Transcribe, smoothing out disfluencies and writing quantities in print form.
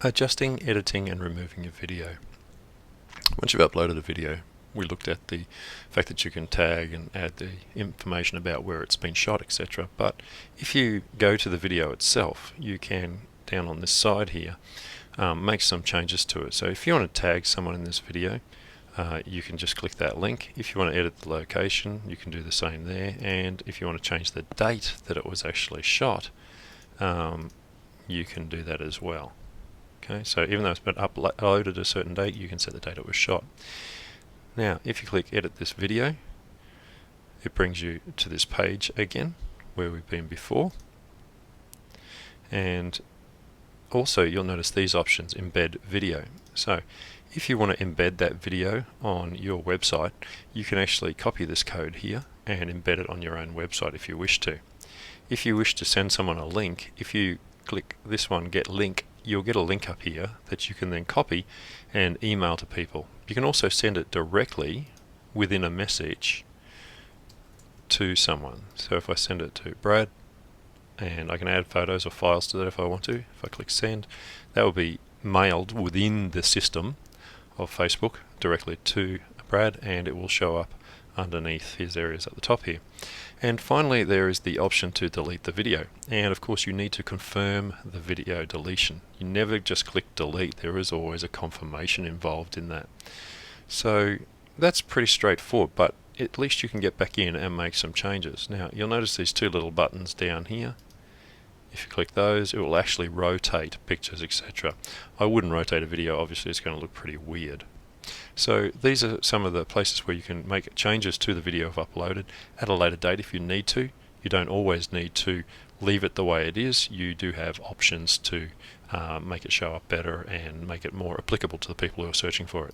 Adjusting, editing and removing your video. Once you've uploaded a video, we looked at the fact that you can tag and add the information about where it's been shot, etc. But if you go to the video itself, you can, down on this side here, make some changes to it. So if you want to tag someone in this video, you can just click that link. If you want to edit the location, you can do the same there. And if you want to change the date that it was actually shot, you can do that as well. Okay, so even though it's been uploaded at a certain date, you can set the date it was shot. Now, if you click edit this video, it brings you to this page again, where we've been before. And also you'll notice these options, embed video. So if you want to embed that video on your website, you can actually copy this code here and embed it on your own website if you wish to. If you wish to send someone a link, if you click this one, get link, you'll get a link up here that you can then copy and email to people. You can also send it directly within a message to someone. So if I send it to Brad, and I can add photos or files to that if I want to. If I click send, that will be mailed within the system of Facebook directly to Brad, and it will show up underneath his areas at the top here. And finally, there is the option to delete the video, and of course you need to confirm the video deletion. You never just click delete, there is always a confirmation involved in that. So that's pretty straightforward, but at least you can get back in and make some changes. Now you'll notice these two little buttons down here. If you click those, it will actually rotate pictures, etc. I wouldn't rotate a video, obviously it's going to look pretty weird. So these are some of the places where you can make changes to the video you've uploaded at a later date if you need to. You don't always need to leave it the way it is. You do have options to make it show up better and make it more applicable to the people who are searching for it.